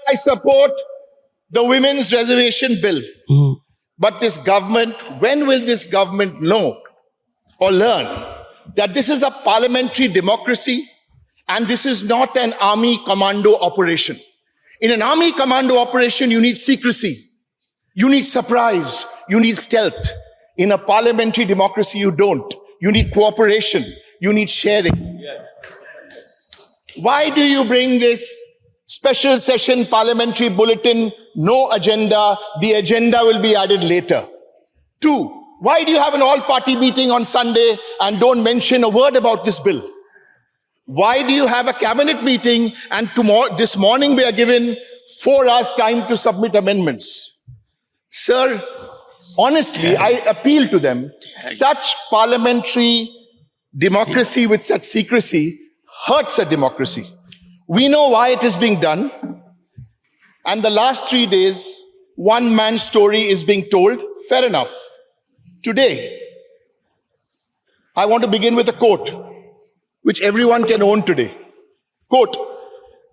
I support the women's reservation bill. But this government, when will this government know or learn that this is a parliamentary democracy and this is not an army commando operation? In an army commando operation, you need secrecy, you need surprise, you need stealth. In a parliamentary democracy, you don't. You need cooperation, you need sharing. Why do you bring this special session parliamentary bulletin, no agenda, the agenda will be added later? 2, why do you have an all-party meeting on Sunday and don't mention a word about this bill? Why do you have a cabinet meeting and this morning we are given 4 hours time to submit amendments? Sir, honestly, I appeal to them. Such parliamentary democracy with such secrecy hurts a democracy. We know why it is being done. And the last 3 days, one man's story is being told. Fair enough. Today, I want to begin with a quote, which everyone can own today. Quote,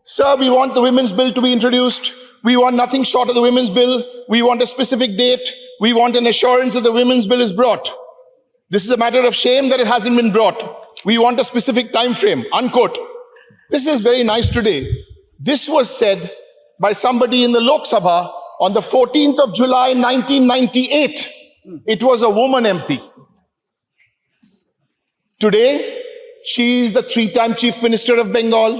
"Sir, we want the women's bill to be introduced. We want nothing short of the women's bill. We want a specific date. We want an assurance that the women's bill is brought. This is a matter of shame that it hasn't been brought. We want a specific time frame." Unquote. This is very nice today. This was said by somebody in the Lok Sabha on the 14th of July, 1998. It was a woman MP. Today, she is the 3-time Chief Minister of Bengal.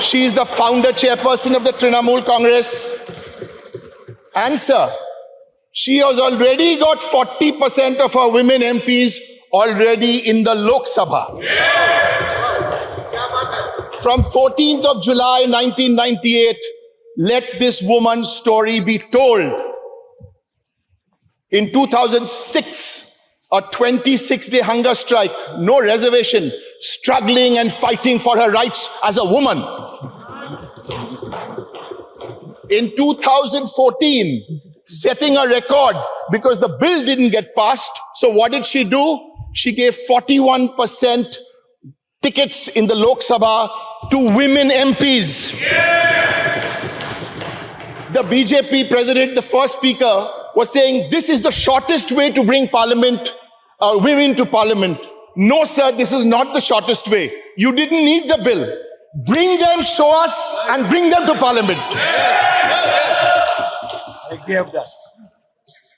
She is the founder chairperson of the Trinamool Congress. And sir, she has already got 40% of her women MPs already in the Lok Sabha. From 14th of July 1998, let this woman's story be told. In 2006, a 26-day hunger strike, no reservation, struggling and fighting for her rights as a woman. In 2014, setting a record because the bill didn't get passed. So what did she do? She gave 41% tickets in the Lok Sabha to women MPs. The BJP president, the first speaker, was saying this is the shortest way to bring women to parliament. No, sir, this is not the shortest way. You didn't need the bill. Bring them, show us, and bring them to parliament.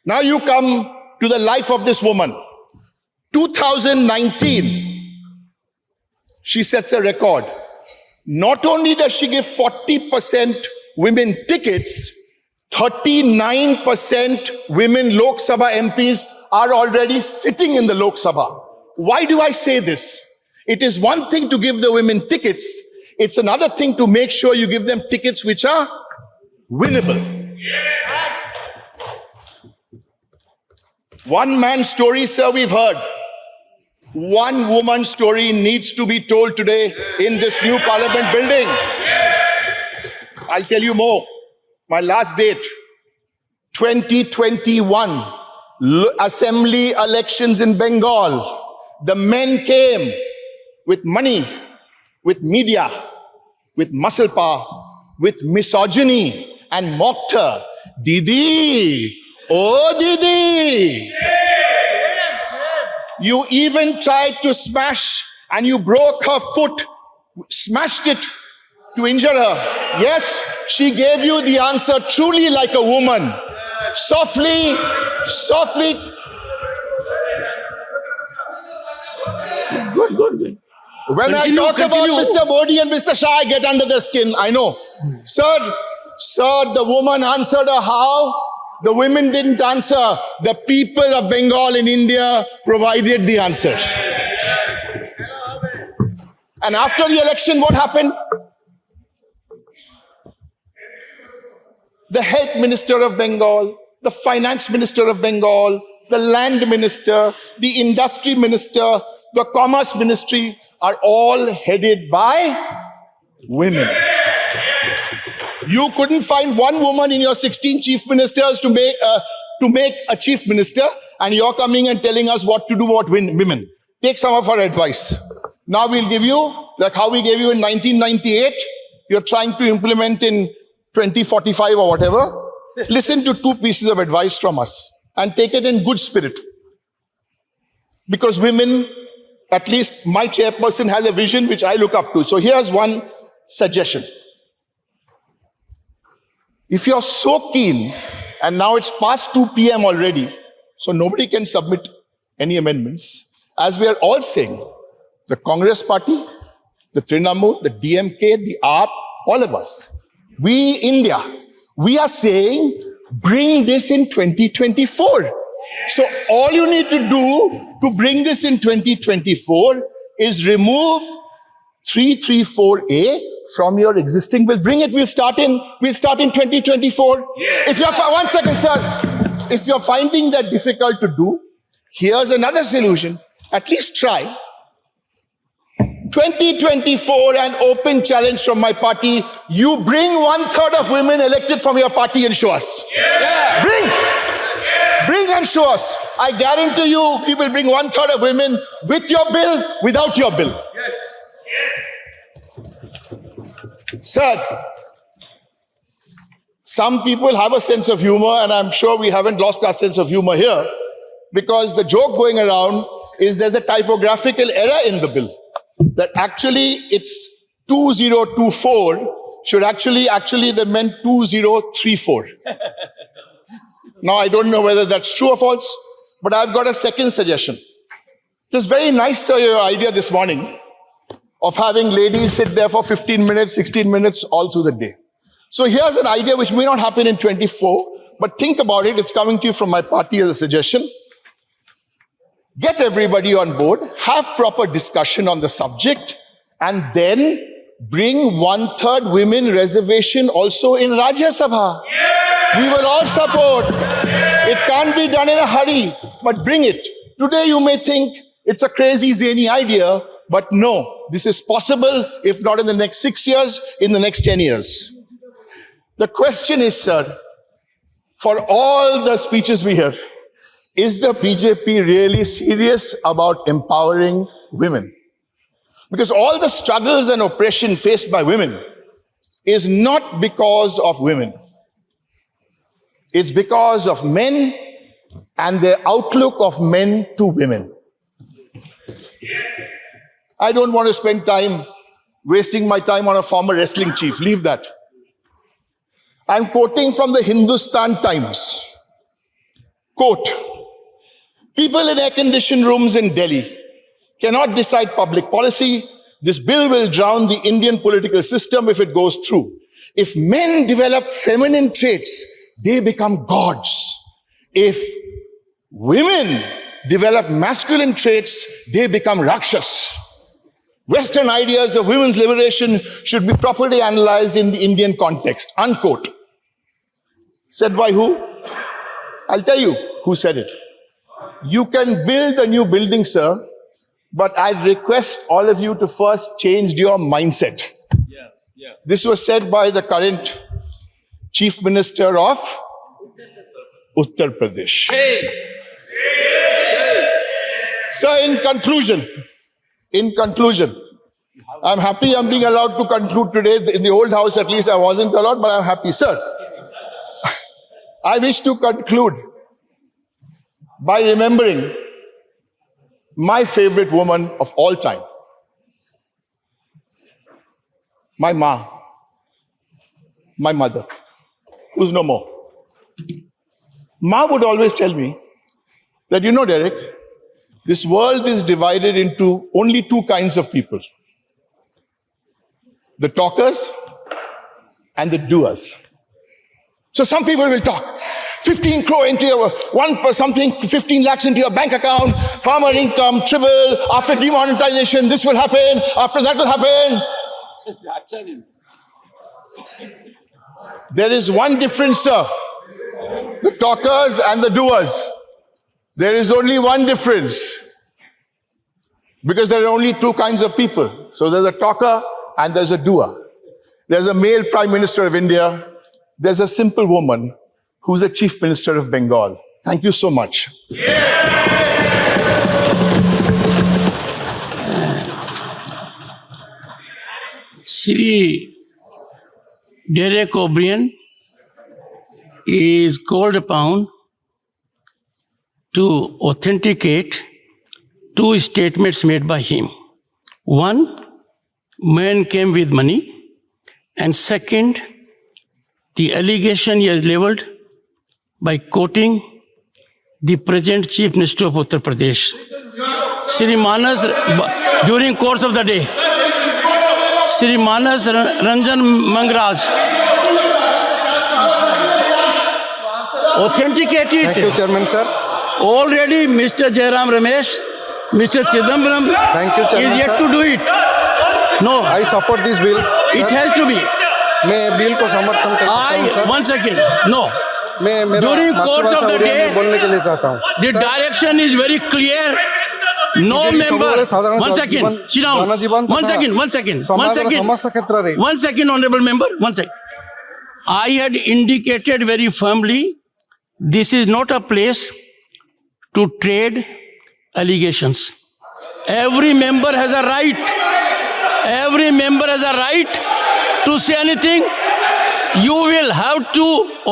Now you come to the life of this woman. 2019, she sets a record. Not only does she give 40% women tickets, 39% women Lok Sabha MPs are already sitting in the Lok Sabha. Why do I say this? It is one thing to give the women tickets. It's another thing to make sure you give them tickets which are winnable. One man's story, sir, we've heard. One woman's story needs to be told today in this new parliament building. I'll tell you more. My last date, 2021, assembly elections in Bengal. The men came with money, with media, with muscle power, with misogyny, and mocked her. Didi, oh Didi. You even tried to smash and you broke her foot, smashed it to injure her. Yes, she gave you the answer truly like a woman. Softly, softly. Good. When I talk about Mr. Modi and Mr. Shah, I get under their skin, I know. Sir, the woman answered her how? The women didn't answer. The people of Bengal in India provided the answer. And after the election, what happened? The health minister of Bengal, the finance minister of Bengal, the land minister, the industry minister, the commerce ministry are all headed by women. You couldn't find one woman in your 16 chief ministers to make a chief minister, and you're coming and telling us what to do about women. Take some of our advice. Now we'll give you, like how we gave you in 1998, you're trying to implement in 2045 or whatever, listen to 2 pieces of advice from us and take it in good spirit. Because women, at least my chairperson, has a vision which I look up to. So here's one suggestion. If you're so keen, and now it's past 2 p.m. already, so nobody can submit any amendments, as we are all saying, the Congress party, the Trinamool, the DMK, the AAP, all of us, we, India, we are saying, bring this in 2024. So all you need to do to bring this in 2024 is remove 334A from your existing bill. Bring it, we'll start in 2024. Yes. If you're, one second, sir. If you're finding that difficult to do, here's another solution. At least try. 2024, an open challenge from my party. You bring 1/3 of women elected from your party and show us. Yeah. Bring and show us. I guarantee you, we will bring 1/3 of women with your bill, without your bill. Yes. Sir, some people have a sense of humor, and I'm sure we haven't lost our sense of humor here, because the joke going around is there's a typographical error in the bill. That actually it's 2024 should actually they meant 2034. Now I don't know whether that's true or false, but I've got a second suggestion. It was very nice, sir, your idea this morning of having ladies sit there for 15 minutes, 16 minutes all through the day. So here's an idea which may not happen in 24, but think about it. It's coming to you from my party as a suggestion. Get everybody on board, have proper discussion on the subject, and then bring 1/3 women reservation also in Rajya Sabha. Yeah! We will all support. Yeah! It can't be done in a hurry, but bring it. Today you may think it's a crazy, zany idea, but no, this is possible, if not in the next 6 years, in the next 10 years. The question is, sir, for all the speeches we hear, is the BJP really serious about empowering women? Because all the struggles and oppression faced by women is not because of women. It's because of men and the outlook of men to women. I don't want to spend time wasting my time on a former wrestling chief. Leave that. I'm quoting from the Hindustan Times. Quote, people in air-conditioned rooms in Delhi cannot decide public policy. This bill will drown the Indian political system if it goes through. If men develop feminine traits, they become gods. If women develop masculine traits, they become rakshas. Western ideas of women's liberation should be properly analyzed in the Indian context. Unquote. Said by who? I'll tell you who said it. You can build a new building, sir, but I request all of you to first change your mindset. Yes, yes. This was said by the current Chief Minister of Uttar Pradesh. Hey. Sir, in conclusion, I'm happy I'm being allowed to conclude today. In the old house, at least I wasn't allowed, but I'm happy. Sir, I wish to conclude by remembering my favorite woman of all time, my mother, who's no more. Ma would always tell me that, you know, Derek, this world is divided into only 2 kinds of people. The talkers and the doers. So some people will talk. 15 crore into your, 15 lakhs into your bank account, farmer income, triple, after demonetization, this will happen, after that will happen. There is one difference, sir. The talkers and the doers. There is only one difference. Because there are only 2 kinds of people. So there's a talker and there's a doer. There's a male Prime Minister of India. There's a simple woman who's the Chief Minister of Bengal. Thank you so much. Shri Derek O Brien is called upon to authenticate two statements made by him. One, man came with money, and second, the allegation he has leveled by quoting the present Chief Minister of Uttar Pradesh, Shri Manas, during course of the day, Shri Manas Ranjan Mangraj, authenticated. Thank you, Chairman, sir. Already Mr. Jairam Ramesh, Mr. Chidambaram Thank you, Chairman, is yet sir. to do it. No, I support this bill. it sir. has to be. मैं bill को समर्थन करता हूँ, sir. 1 second. No. मैं मेरा During course of मातृभाषा the Odia day, में बोलने के लिए चाहता हूँ. The direction is very clear. No BJP member. ସବୁବେଳେ ସାଧାରଣ 1 second. ଜୀବନ- Sit down. ଜନଜୀବନ 1 ତଥା second. 1 second. 1 ସମାଜର second. ସମସ୍ତ କ୍ଷେତ୍ରରେ 1 second, honorable member. 1 second. I had indicated very firmly, this is not a place to trade allegations. Every member has a right. Every member has a right to say anything. You will have to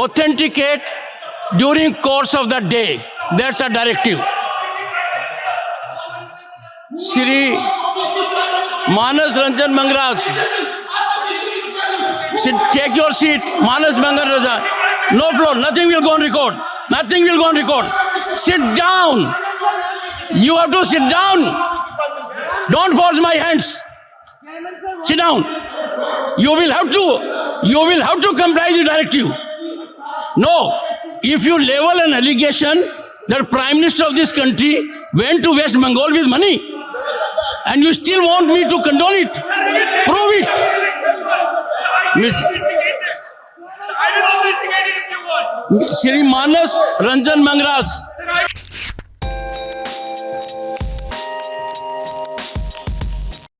authenticate during course of the day. That's a directive. Shri Manas Ranjan Mangraj, take your seat. Manas Mangan Raja. No floor. Nothing will go on record. Nothing will go on record. Sit down. You have to sit down. Don't force my hands. Sit down. You will have to comply with the directive. No. If you level an allegation that Prime Minister of this country went to West Bengal with money, and you still want me to condone it, prove it. I will authenticate it if you want. Shri Manas Ranjan Mangraj.